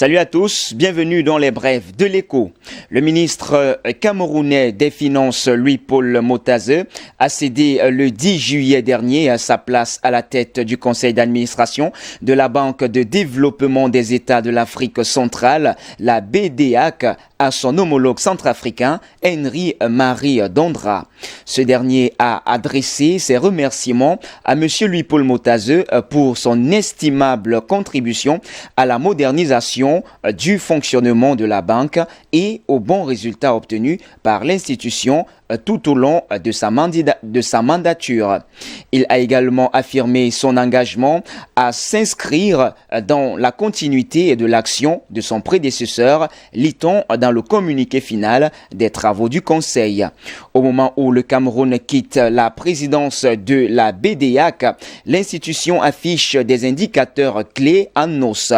Salut à tous, bienvenue dans les brèves de l'Écho. Le ministre camerounais des Finances, Louis-Paul Motazeu, a cédé le 10 juillet dernier à sa place à la tête du conseil d'administration de la Banque de développement des États de l'Afrique centrale, la BDAC, à son homologue centrafricain, Henry Marie Dondra. Ce dernier a adressé ses remerciements à M. Louis-Paul Motazeu pour son estimable contribution à la modernisation du fonctionnement de la banque et aux bons résultats obtenus par l'institution tout au long de sa mandature. Il a également affirmé son engagement à s'inscrire dans la continuité de l'action de son prédécesseur, lit-on dans le communiqué final des travaux du Conseil. Au moment où le Cameroun quitte la présidence de la BDAC, l'institution affiche des indicateurs clés en hausse.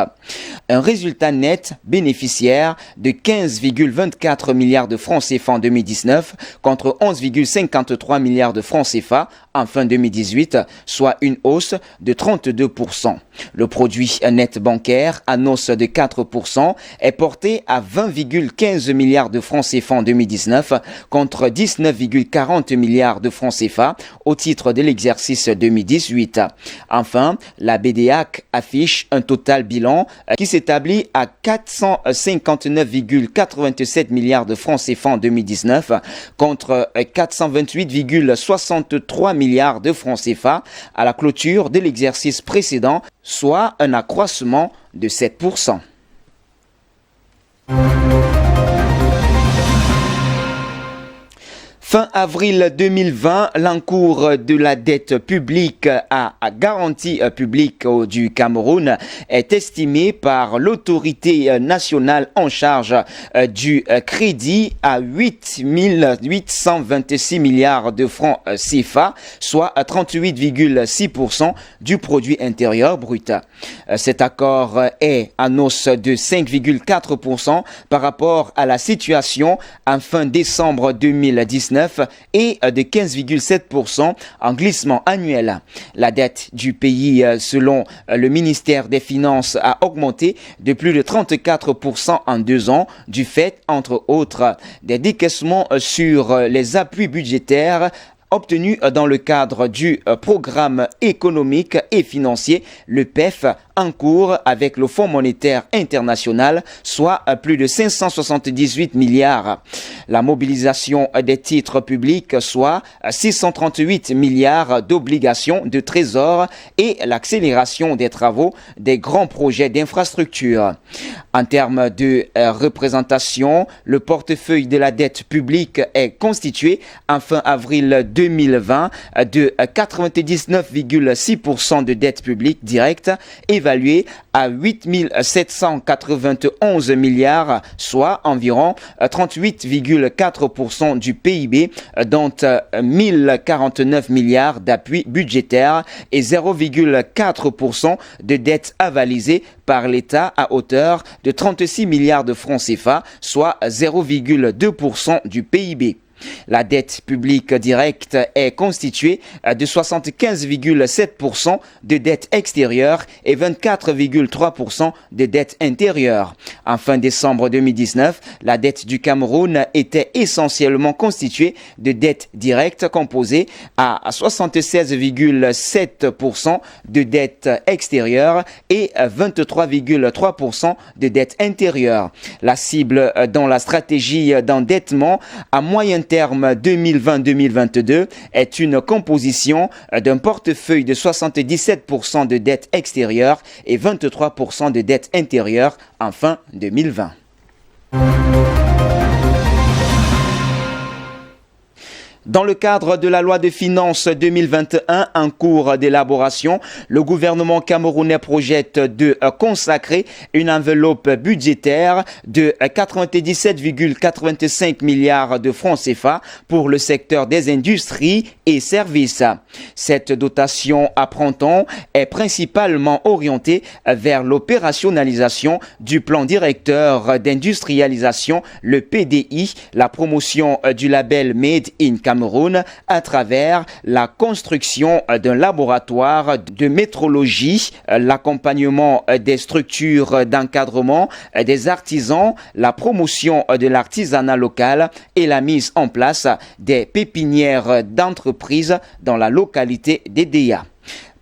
Un résultat net bénéficiaire de 15,24 milliards de francs CFA en 2019 contre 11,53 milliards de francs CFA en fin 2018, soit une hausse de 32%. Le produit net bancaire, en hausse de 4%, est porté à 20,15 milliards de francs CFA en 2019 contre 19,40 milliards de francs CFA au titre de l'exercice 2018. Enfin, la BDAC affiche un total bilan qui s'établit à 459,87 milliards de francs CFA en 2019 contre 428,63 milliards de francs CFA à la clôture de l'exercice précédent, soit un accroissement de 7%. Fin avril 2020, l'encours de la dette publique à garantie publique du Cameroun est estimé par l'autorité nationale en charge du crédit à 8 826 milliards de francs CFA, soit à 38,6% du produit intérieur brut. Cet accord est en hausse de 5,4% par rapport à la situation en fin décembre 2019 et de 15,7% en glissement annuel. La dette du pays, selon le ministère des Finances, a augmenté de plus de 34% en 2 ans, du fait, entre autres, des décaissements sur les appuis budgétaires obtenus dans le cadre du programme économique et financier, le PEF, en cours avec le Fonds monétaire international, soit plus de 578 milliards. La mobilisation des titres publics, soit 638 milliards d'obligations de trésor et l'accélération des travaux des grands projets d'infrastructure. En termes de représentation, le portefeuille de la dette publique est constitué en fin avril 2020 de 99,6% de dette publique directe évaluée à 8 791 milliards, soit environ 38,4% du PIB, dont 1049 milliards d'appui budgétaire et 0,4% de dette avalisée par l'État à hauteur de 36 milliards de francs CFA, soit 0,2% du PIB. La dette publique directe est constituée de 75,7% de dette extérieure et 24,3% de dette intérieure. En fin décembre 2019, la dette du Cameroun était essentiellement constituée de dette directe composée à 76,7% de dette extérieure et 23,3% de dette intérieure. La cible dans la stratégie d'endettement à moyen terme 2020-2022 est une composition d'un portefeuille de 77% de dette extérieure et 23% de dette intérieure en fin 2020. Dans le cadre de la loi de finances 2021 en cours d'élaboration, le gouvernement camerounais projette de consacrer une enveloppe budgétaire de 97,85 milliards de francs CFA pour le secteur des industries et services. Cette dotation, apprend-on, est principalement orientée vers l'opérationnalisation du plan directeur d'industrialisation, le PDI, la promotion du label Made in Cameroun Cameroun à travers la construction d'un laboratoire de métrologie, l'accompagnement des structures d'encadrement des artisans, la promotion de l'artisanat local et la mise en place des pépinières d'entreprises dans la localité d'Edea.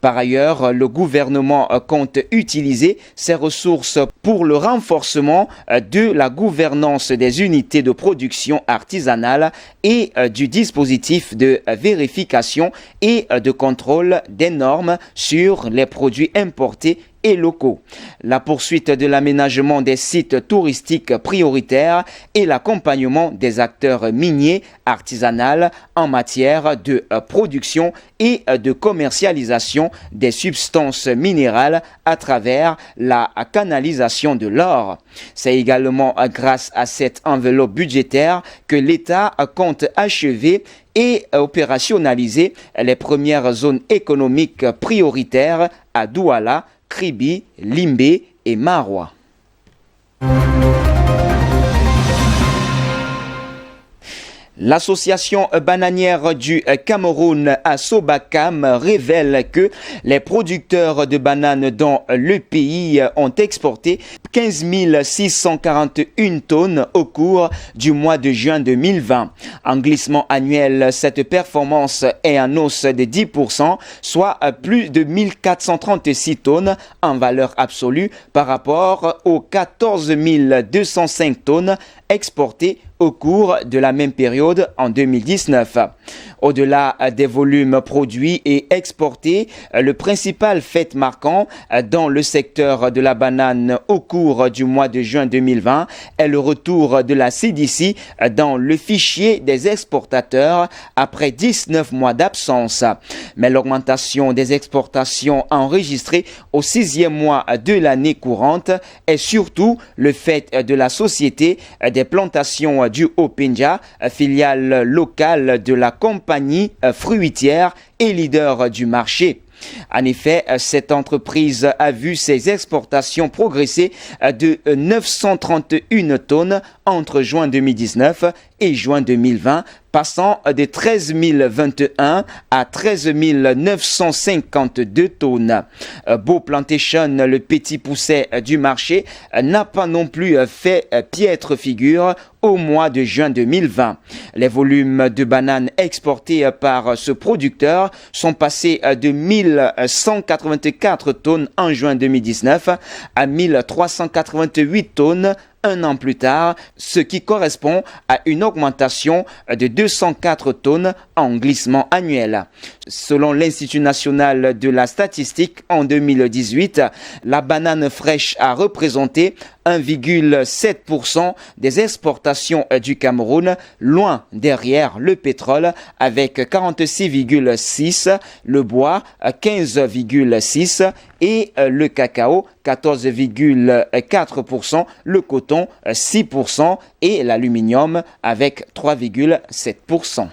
Par ailleurs, le gouvernement compte utiliser ses ressources pour le renforcement de la gouvernance des unités de production artisanale et du dispositif de vérification et de contrôle des normes sur les produits importés et locaux. La poursuite de l'aménagement des sites touristiques prioritaires et l'accompagnement des acteurs miniers artisanaux en matière de production et de commercialisation des substances minérales à travers la canalisation de l'or. C'est également grâce à cette enveloppe budgétaire que l'État compte achever et opérationnaliser les premières zones économiques prioritaires à Douala, Kribi, Limbe et Maroua. L'association bananière du Cameroun, Asobakam, révèle que les producteurs de bananes dans le pays ont exporté 15 641 tonnes au cours du mois de juin 2020. En glissement annuel, cette performance est en hausse de 10%, soit plus de 1436 tonnes en valeur absolue par rapport aux 14 205 tonnes exportées au cours de la même période en 2019. Au-delà des volumes produits et exportés, le principal fait marquant dans le secteur de la banane au cours du mois de juin 2020 est le retour de la CDC dans le fichier des exportateurs après 19 mois d'absence. Mais l'augmentation des exportations enregistrées au 6e mois de l'année courante est surtout le fait de la Société des plantations du Haut-Pendja, filiale locale de la compagnie fruitière et leader du marché. En effet, cette entreprise a vu ses exportations progresser de 931 tonnes entre juin 2019 et juin 2020, passant de 13 021 à 13 952 tonnes. Beau Plantation, le petit pousset du marché, n'a pas non plus fait piètre figure au mois de juin 2020. Les volumes de bananes exportés par ce producteur sont passés de 1184 tonnes en juin 2019 à 1388 tonnes un an plus tard, ce qui correspond à une augmentation de 204 tonnes en glissement annuel. Selon l'Institut national de la statistique, en 2018, la banane fraîche a représenté 1,7% des exportations du Cameroun, loin derrière le pétrole avec 46,6%, le bois 15,6% et le cacao 14,4%, le coton 6% et l'aluminium avec 3,7%.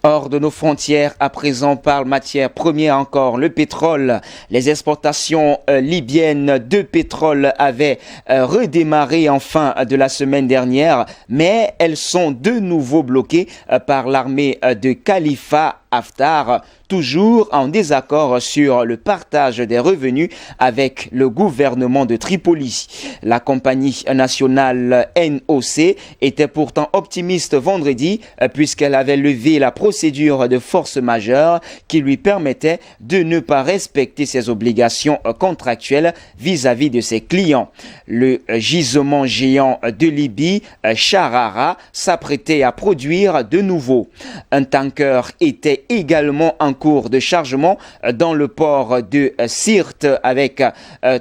Hors de nos frontières, à présent par matière première encore, le pétrole. Les exportations libyennes de pétrole avaient redémarré en fin de la semaine dernière, mais elles sont de nouveau bloquées par l'armée de Khalifa Haftar, toujours en désaccord sur le partage des revenus avec le gouvernement de Tripoli. La compagnie nationale NOC était pourtant optimiste vendredi puisqu'elle avait levé la procédure de force majeure qui lui permettait de ne pas respecter ses obligations contractuelles vis-à-vis de ses clients. Le gisement géant de Libye, Charara, s'apprêtait à produire de nouveau. Un tanker était également en cours de chargement dans le port de Sirte avec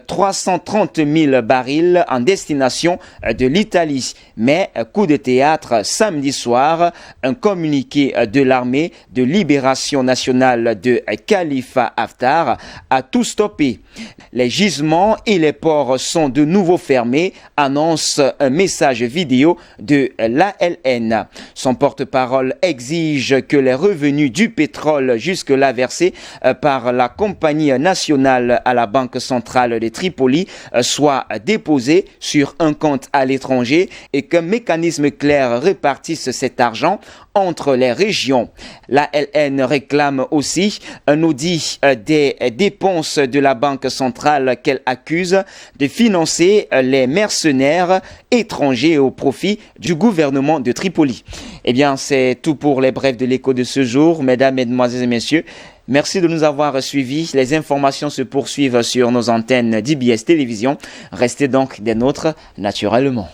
330 000 barils en destination de l'Italie. Mais coup de théâtre samedi soir, un communiqué de l'armée de libération nationale de Khalifa Haftar a tout stoppé. Les gisements et les ports sont de nouveau fermés, annonce un message vidéo de l'ALN. Son porte-parole exige que les revenus du pétrole jusque-là versé par la compagnie nationale à la Banque centrale de Tripoli soit déposé sur un compte à l'étranger et qu'un mécanisme clair répartisse cet argent entre les régions. La LN réclame aussi un audit des dépenses de la Banque centrale qu'elle accuse de financer les mercenaires étrangers au profit du gouvernement de Tripoli. Eh bien, c'est tout pour les brefs de l'écho de ce jour, mesdames, mesdemoiselles et messieurs. Merci de nous avoir suivis. Les informations se poursuivent sur nos antennes d'IBS Télévision. Restez donc des nôtres naturellement.